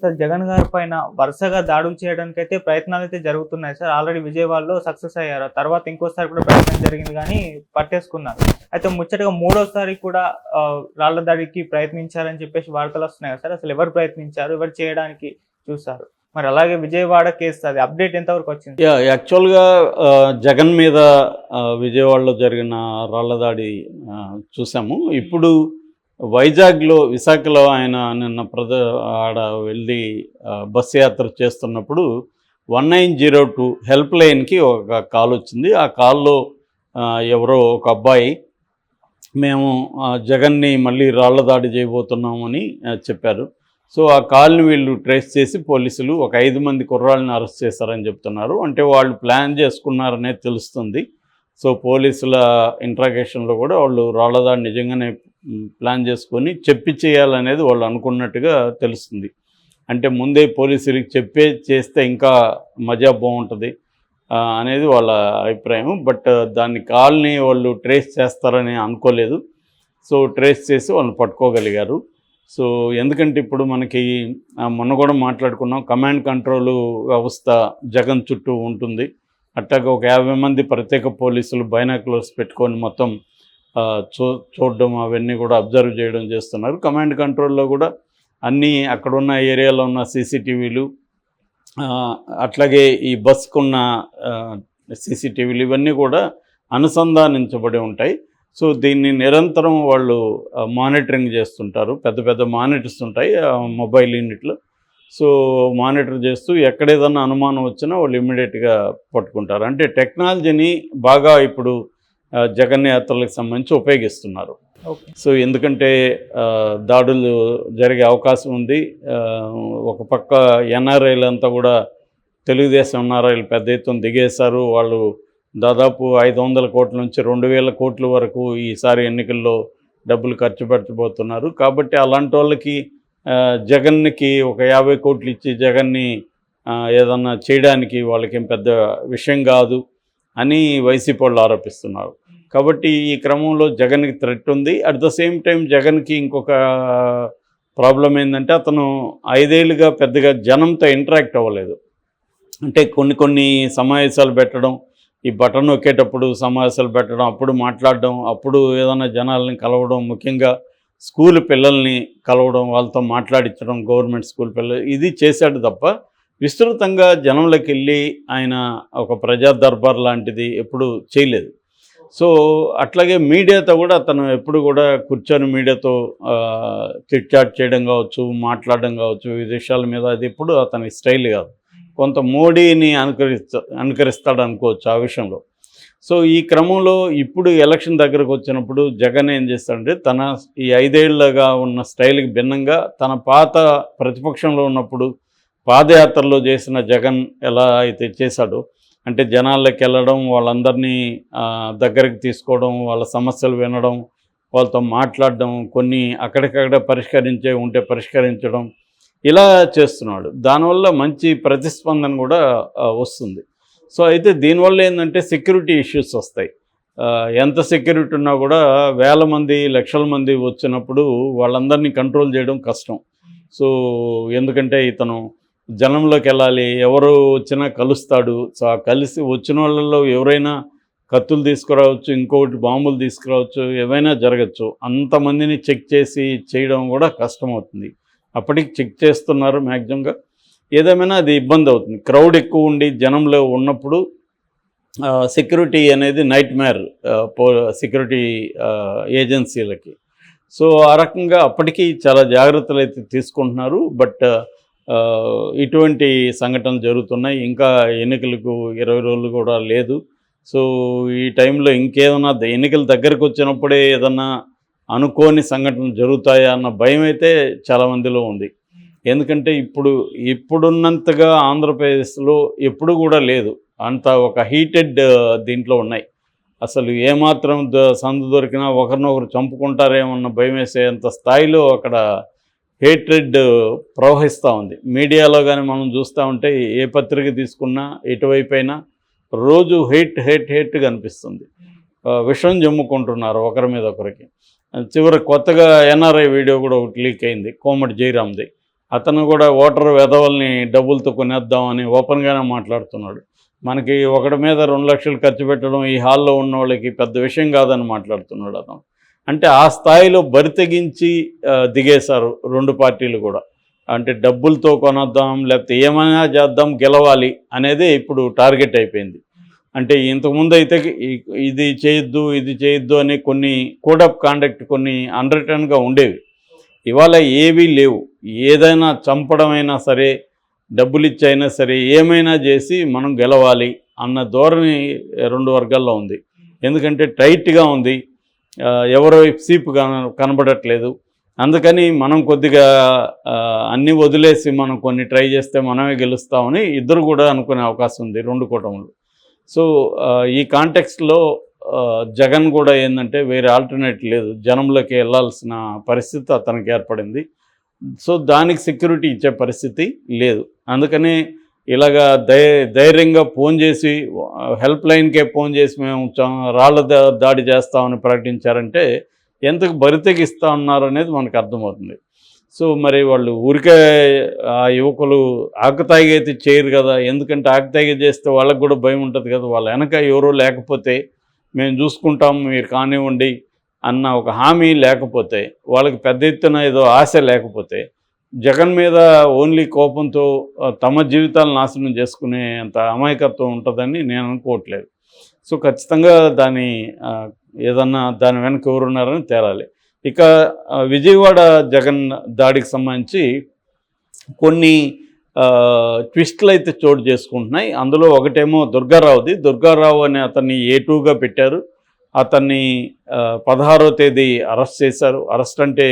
Sir Jagan గారి పైన వరుసగా దాడులు చేయడానికైతే ప్రయత్నాలైతే జరుగుతున్నాయి సార్. ఆల్రెడీ విజయవాడలో సక్సెస్ అయ్యారు. తర్వాత ఇంకోసారి కూడా ప్రయత్నం జరిగింది గానీ పట్టేసుకున్నారు. అయితే ముచ్చటగా మూడోసారి కూడా రాళ్ల దాడికి ప్రయత్నించారని చెప్పేసి వార్తలొస్తున్నాయి కదా సార్. అసలు ఎవరు ప్రయత్నించారు? ఎవరు చేయడానికి చూసారు? మరి అలాగే విజయవాడ కేసు అది అప్డేట్ ఎంతవరకు వచ్చింది? యాక్చువల్‌గా జగన్ మీద విజయవాడలో జరిగిన రాళ్ల దాడి చూసాము. ఇప్పుడు వైజాగ్‌లో, విశాఖలో ఆయన నిన్న ఆడ వెళ్ళి బస్సు యాత్ర చేస్తున్నప్పుడు 1902 హెల్ప్ లైన్‌కి ఒక కాల్ వచ్చింది. ఆ కాల్‌లో ఎవరో ఒక అబ్బాయి మేము జగన్‌ని మళ్ళీ రాళ్ల దాడి చేయబోతున్నామని చెప్పారు. సో ఆ కాల్ని వీళ్ళు ట్రేస్ చేసి పోలీసులు ఒక 5 మంది కుర్రాళ్ళని అరెస్ట్ చేశారని చెప్తున్నారు. అంటే వాళ్ళు ప్లాన్ చేసుకున్నారనేది తెలుస్తుంది. సో పోలీసుల ఇంట్రాగేషన్లో కూడా వాళ్ళు రాళ్ల దాడి నిజంగానే ప్లాన్ చేసుకొని చెప్పి చేయాలనేది వాళ్ళు అనుకున్నట్టుగా తెలుస్తుంది. అంటే ముందే పోలీసులకి చేస్తే ఇంకా మజా బాగుంటుంది అనేది వాళ్ళ అభిప్రాయం. బట్ దాన్ని కాల్ని వాళ్ళు ట్రేస్ చేస్తారని అనుకోలేదు. సో ట్రేస్ చేసి వాళ్ళని పట్టుకోగలిగారు. సో ఎందుకంటే ఇప్పుడు మనకి మొన్న కూడా మాట్లాడుకున్నాం, కమాండ్ కంట్రోల్ వ్యవస్థ జగన్ చుట్టూ ఉంటుంది. అట్లాగే ఒక 50 మంది ప్రత్యేక పోలీసులు బైనాక్యులర్స్ పెట్టుకొని మొత్తం చూడడం అవన్నీ కూడా అబ్జర్వ్ చేయడం చేస్తున్నారు. కమాండ్ కంట్రోల్లో కూడా అన్నీ అక్కడున్న ఏరియాలో ఉన్న సీసీటీవీలు, అట్లాగే ఈ బస్కున్న సీసీటీవీలు ఇవన్నీ కూడా అనుసంధానించబడి ఉంటాయి. సో దీన్ని నిరంతరం వాళ్ళు మానిటరింగ్ చేస్తుంటారు. పెద్ద పెద్ద మానిటర్స్ ఉంటాయి మొబైల్ యూనిట్లు. సో మానిటర్ చేస్తూ ఎక్కడేదన్నా అనుమానం వచ్చినా వాళ్ళు ఇమ్మీడియట్గా పట్టుకుంటారు. అంటే టెక్నాలజీని బాగా ఇప్పుడు జగన్ యాత్రలకు సంబంధించి ఉపయోగిస్తున్నారు. సో ఎందుకంటే దాడులు జరిగే అవకాశం ఉంది. ఒక పక్క ఎన్ఆర్ఐలంతా కూడా తెలుగుదేశం ఎన్ఆర్ఐలు పెద్ద ఎత్తున దిగేశారు. వాళ్ళు దాదాపు 500 కోట్ల నుంచి 2000 కోట్ల వరకు ఈసారి ఎన్నికల్లో డబ్బులు ఖర్చు పెట్టబోతున్నారు. కాబట్టి అలాంటి వాళ్ళకి జగన్కి ఒక 50 కోట్లు ఇచ్చి జగన్ని ఏదన్నా చేయడానికి వాళ్ళకేం పెద్ద విషయం కాదు అని వైసీపీ వాళ్ళు ఆరోపిస్తున్నారు. కాబట్టి ఈ క్రమంలో జగన్కి థ్రెట్ ఉంది. అట్ ద సేమ్ టైం జగన్కి ఇంకొక ప్రాబ్లం ఏంటంటే అతను 5 ఏళ్ళుగా పెద్దగా జనంతో ఇంటరాక్ట్ అవ్వలేదు. అంటే కొన్ని సమావేశాలు పెట్టడం, ఈ బటన్ నొక్కేటప్పుడు సమావేశాలు పెట్టడం, అప్పుడు మాట్లాడడం, అప్పుడు ఏదైనా జనాల్ని కలవడం, ముఖ్యంగా స్కూల్ పిల్లల్ని కలవడం, వాళ్ళతో మాట్లాడించడం, గవర్నమెంట్ స్కూల్ పిల్లలు ఇది చేశాడు తప్ప విస్తృతంగా జనంలోకి వెళ్ళి ఆయన ఒక ప్రజా దర్బార్ లాంటిది ఎప్పుడు చేయలేదు. సో అట్లాగే మీడియాతో కూడా అతను ఎప్పుడు కూడా కూర్చొని మీడియాతో చిట్ చాట్ చేయడం కావచ్చు, మాట్లాడడం కావచ్చు, ఈ విషయాల మీద అది ఎప్పుడు అతని స్టైల్ కాదు. కొంత మోడీని అనుకరిస్తాడు అనుకోవచ్చు ఆ విషయంలో. సో ఈ క్రమంలో ఇప్పుడు ఎలక్షన్ దగ్గరకు వచ్చినప్పుడు జగన్ ఏం చేస్తాడంటే తన ఈ 5 ఏళ్ళగా ఉన్న స్టైల్కి భిన్నంగా తన పాత ప్రతిపక్షంలో ఉన్నప్పుడు పాదయాత్రలో చేసిన జగన్ ఎలా అయితే చేశాడో, అంటే జనాల్లోకి వెళ్ళడం, వాళ్ళందరినీ దగ్గరికి తీసుకోవడం, వాళ్ళ సమస్యలు వినడం, వాళ్ళతో మాట్లాడడం, కొన్ని అక్కడికక్కడ పరిష్కరించడం ఇలా చేస్తున్నాడు. దానివల్ల మంచి ప్రతిస్పందన కూడా వస్తుంది. సో అయితే దీనివల్ల ఏంటంటే సెక్యూరిటీ ఇష్యూస్ వస్తాయి. ఎంత సెక్యూరిటీ ఉన్నా కూడా వేల మంది, లక్షల మంది వచ్చినప్పుడు వాళ్ళందరినీ కంట్రోల్ చేయడం కష్టం. సో ఎందుకంటే ఇతను జనంలోకి వెళ్ళాలి, ఎవరు వచ్చినా కలుస్తాడు. సో ఆ కలిసి వచ్చిన వాళ్ళల్లో ఎవరైనా కత్తులు తీసుకురావచ్చు, ఇంకొకటి బాంబులు తీసుకురావచ్చు, ఏవైనా జరగచ్చు. అంతమందిని చెక్ చేసి చేయడం కూడా కష్టమవుతుంది. అప్పటికి చెక్ చేస్తున్నారు మ్యాక్సిమంగా. ఏదేమైనా అది ఇబ్బంది అవుతుంది. క్రౌడ్ ఎక్కువ ఉండి జనంలో ఉన్నప్పుడు సెక్యూరిటీ అనేది నైట్ మేర్ సెక్యూరిటీ ఏజెన్సీలకి. సో ఆ రకంగా అప్పటికీ చాలా జాగ్రత్తలు అయితే తీసుకుంటున్నారు. బట్ ఇటువంటి సంఘటనలు జరుగుతున్నాయి. ఇంకా ఎన్నికలకు 20 రోజులు కూడా లేదు. సో ఈ టైంలో ఇంకేదన్నా ఎన్నికల దగ్గరకు వచ్చినప్పుడే ఏదన్నా అనుకోని సంఘటనలు జరుగుతాయా అన్న భయం అయితే చాలామందిలో ఉంది. ఎందుకంటే ఇప్పుడున్నంతగా ఆంధ్రప్రదేశ్లో ఎప్పుడు కూడా లేదు. అంత ఒక హీటెడ్ దీంట్లో ఉన్నాయి. అసలు ఏమాత్రం సందు దొరికినా ఒకరినొకరు చంపుకుంటారేమన్న భయం వేసేంత స్థాయిలో అక్కడ హేట్రెడ్ ప్రవహిస్తూ ఉంది. మీడియాలో కానీ మనం చూస్తూ ఉంటే ఏ పత్రిక తీసుకున్నా ఎటువైపు అయినా రోజు హేట్గా అనిపిస్తుంది. విషం జమ్ముకుంటున్నారు ఒకరి మీద ఒకరికి. చివరి కొత్తగా ఎన్ఆర్ఐ వీడియో కూడా ఒకటి లీక్ అయింది, కోమటి జయరామ్ది. అతను కూడా ఓటర్ వెధవల్ని డబ్బులతో కొనేద్దామని ఓపెన్గానే మాట్లాడుతున్నాడు. మనకి ఒకటి మీద 2 లక్షలు ఖర్చు పెట్టడం ఈ హాల్లో ఉన్న వాళ్ళకి పెద్ద విషయం కాదని మాట్లాడుతున్నాడు అతను. అంటే ఆ స్థాయిలో బరితెగించి దిగేశారు 2 పార్టీలు కూడా. అంటే డబ్బులతో కొనొద్దాం, లేకపోతే ఏమైనా చేద్దాం, గెలవాలి అనేదే ఇప్పుడు టార్గెట్ అయిపోయింది. అంటే ఇంతకుముందు అయితే ఇది చేయొద్దు అని కొన్ని కోడ్ ఆఫ్ కాండక్ట్ కొన్ని అన్రిటన్గా ఉండేవి. ఇవాళ ఏవీ లేవు. ఏదైనా చంపడమైనా సరే, డబ్బులు ఇచ్చైనా సరే, ఏమైనా చేసి మనం గెలవాలి అన్న ధోరణి 2 వర్గాల్లో ఉంది. ఎందుకంటే టైట్గా ఉంది, ఎవరో సీపు కనబడట్లేదు. అందుకని మనం కొద్దిగా అన్నీ వదిలేసి మనం కొన్ని ట్రై చేస్తే మనమే గెలుస్తామని ఇద్దరు కూడా అనుకునే అవకాశం ఉంది 2 కూటములు. సో ఈ కాంటెక్స్ట్లో జగన్ కూడా ఏంటంటే వేరే ఆల్టర్నేట్ లేదు, జనంలోకి వెళ్ళాల్సిన పరిస్థితి అతనికి ఏర్పడింది. సో దానికి సెక్యూరిటీ ఇచ్చే పరిస్థితి లేదు. అందుకని ఇలాగా ధైర్యంగా ఫోన్ చేసి హెల్ప్ లైన్కే ఫోన్ చేసి మేము రాళ్ళ దాడి చేస్తామని ప్రకటించారంటే ఎంతకు బరితెగిస్తా ఉన్నారనేది మనకు అర్థమవుతుంది. సో మరి వాళ్ళు ఊరికే ఆ యువకులు ఆకతాయిగా అయితే చేయరు కదా. ఎందుకంటే ఆకతాయిగా చేస్తే వాళ్ళకు కూడా భయం ఉంటుంది కదా. వాళ్ళ వెనక ఎవరో లేకపోతే మేము చూసుకుంటాం, మీరు కానివ్వండి అన్న ఒక హామీ లేకపోతే, వాళ్ళకి పెద్ద ఎత్తున ఏదో ఆశ లేకపోతే, జగన్ మీద ఓన్లీ కోపంతో తమ జీవితాలను నాశనం చేసుకునే అంత అమాయకత్వం ఉంటుందని నేను అనుకోవట్లేదు. సో ఖచ్చితంగా ఏదన్నా దాని వెనక ఎవరున్నారని తేలాలి. ఇక విజయవాడ జగన్ దాడికి సంబంధించి కొన్ని ట్విస్టులు అయితే చోటు చేసుకుంటున్నాయి. అందులో ఒకటేమో దుర్గారావు అనే అతన్ని A2గా పెట్టారు. అతన్ని 16వ తేదీ అరెస్ట్ చేశారు. అరెస్ట్ అంటే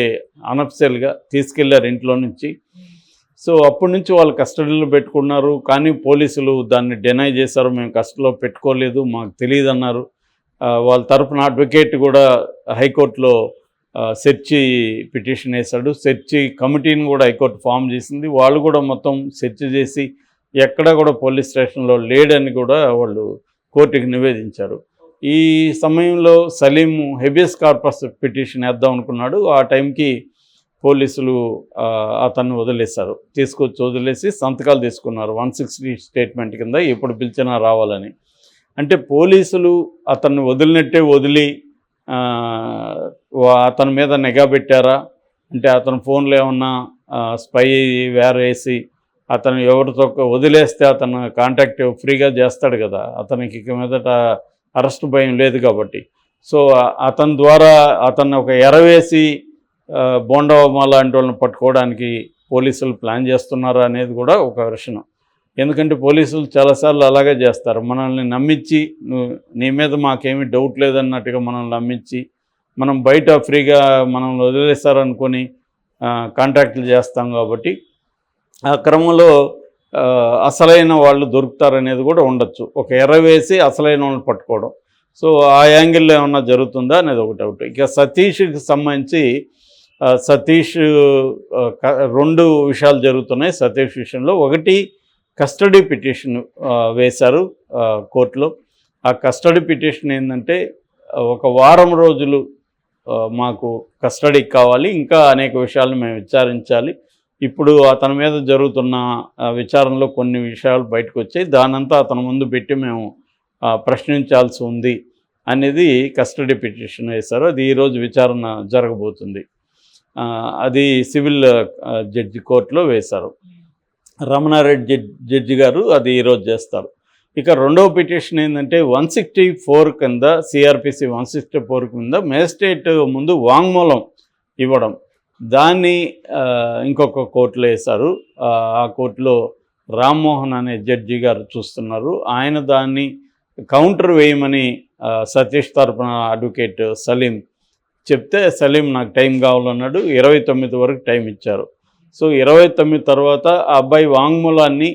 అనఫిషియల్గా తీసుకెళ్లారు ఇంట్లో నుంచి. సో అప్పటి నుంచి వాళ్ళు కస్టడీలో పెట్టుకున్నారు. కానీ పోలీసులు దాన్ని డినై చేశారు. మేము కస్టడీలో పెట్టుకోలేదు, మాకు తెలియదు అన్నారు. వాళ్ళ తరపున అడ్వకేట్ కూడా హైకోర్టులో సెర్చి పిటిషన్ వేశాడు. సెర్చి కమిటీని కూడా హైకోర్టు ఫామ్ చేసింది. వాళ్ళు కూడా మొత్తం సెర్చ్ చేసి ఎక్కడా కూడా పోలీస్ స్టేషన్లో లేడని కూడా వాళ్ళు కోర్టుకి నివేదించారు. ఈ సమయంలో సలీం హెబియస్ కార్పస్ పిటిషన్ వేద్దాం అనుకున్నాడు. ఆ టైంకి పోలీసులు అతన్ని వదిలేసి సంతకాలు తీసుకున్నారు 160 స్టేట్మెంట్ కింద ఎప్పుడు పిలిచినా రావాలని. అంటే పోలీసులు అతన్ని వదిలినట్టే వదిలి అతని మీద నిఘా పెట్టారా అంటే, అతని ఫోన్లో ఏమన్నా స్పై వేరేసి అతను ఎవరితో వదిలేస్తే అతను కాంటాక్ట్ ఫ్రీగా చేస్తాడు కదా, అతనికి ఇక మీదట అరెస్ట్ భయం లేదు కాబట్టి. సో అతని ద్వారా అతన్ని ఒక ఎరవేసి బోండవమ్మ లాంటి వాళ్ళని పట్టుకోవడానికి పోలీసులు ప్లాన్ చేస్తున్నారా అనేది కూడా ఒక వెర్షన్. ఎందుకంటే పోలీసులు చాలాసార్లు అలాగే చేస్తారు. మనల్ని నమ్మించి నీ మీద మాకేమీ డౌట్ లేదన్నట్టుగా మనల్ని నమ్మించి మనం బయట ఫ్రీగా మనల్ని వదిలేస్తారనుకొని కాంటాక్ట్లు చేస్తాం. కాబట్టి ఆ క్రమంలో అసలైన వాళ్ళు దొరుకుతారనేది కూడా ఉండొచ్చు. ఒక ఎర్ర వేసి అసలైన వాళ్ళని పట్టుకోవడం. సో ఆ యాంగిల్లో ఏమన్నా జరుగుతుందా అనేది ఒక డౌట్. ఇక సతీష్కి సంబంధించి సతీష్ 2 విషయాలు జరుగుతున్నాయి సతీష్ విషయంలో. ఒకటి, కస్టడీ పిటిషన్ వేశారు కోర్టులో. ఆ కస్టడీ పిటిషన్ ఏంటంటే, ఒక వారం రోజులు మాకు కస్టడీకి కావాలి, ఇంకా అనేక విషయాలను మేము విచారించాలి. ఇప్పుడు అతని మీద జరుగుతున్న విచారణలో కొన్ని విషయాలు బయటకు వచ్చాయి, దానంతా అతని ముందు పెట్టి మేము ప్రశ్నించాల్సి ఉంది అనేది కస్టడీ పిటిషన్ వేశారు. అది ఈరోజు విచారణ జరగబోతుంది. అది సివిల్ జడ్జి కోర్టులో వేశారు. రమణారెడ్డి జడ్జి గారు అది ఈరోజు చేస్తారు. ఇక రెండవ పిటిషన్ ఏంటంటే 164 కింద, సిఆర్పిసి 164 కింద మేజిస్ట్రేట్ ముందు వాంగ్మూలం ఇవ్వడం, దాన్ని ఇంకొక కోర్టులో వేశారు. ఆ కోర్టులో రామ్మోహన్ అనే జడ్జి గారు చూస్తున్నారు. ఆయన దాన్ని కౌంటర్ వేయమని సతీష్ తరపున అడ్వకేట్ సలీం చెప్తే, సలీం నాకు టైం కావాలన్నాడు. 29 వరకు టైం ఇచ్చారు. సో 29 తర్వాత ఆ అబ్బాయి వాంగ్మూలాన్ని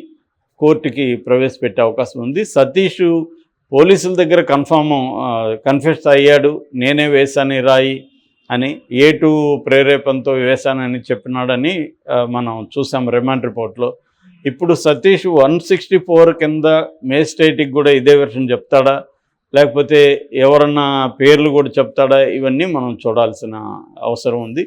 కోర్టుకి ప్రవేశపెట్టే అవకాశం ఉంది. సతీష్ పోలీసుల దగ్గర కన్ఫెస్ అయ్యాడు, నేనే వేశాను రాయి అని, A2 ప్రేరేపణతో వేశానని చెప్పినాడని మనం చూసాం రిమాండ్ రిపోర్ట్లో. ఇప్పుడు సతీష్ 164 కింద మేజిస్ట్రేట్కి కూడా ఇదే వెర్షన్ చెప్తాడా, లేకపోతే ఎవరన్నా పేర్లు కూడా చెప్తాడా, ఇవన్నీ మనం చూడాల్సిన అవసరం ఉంది.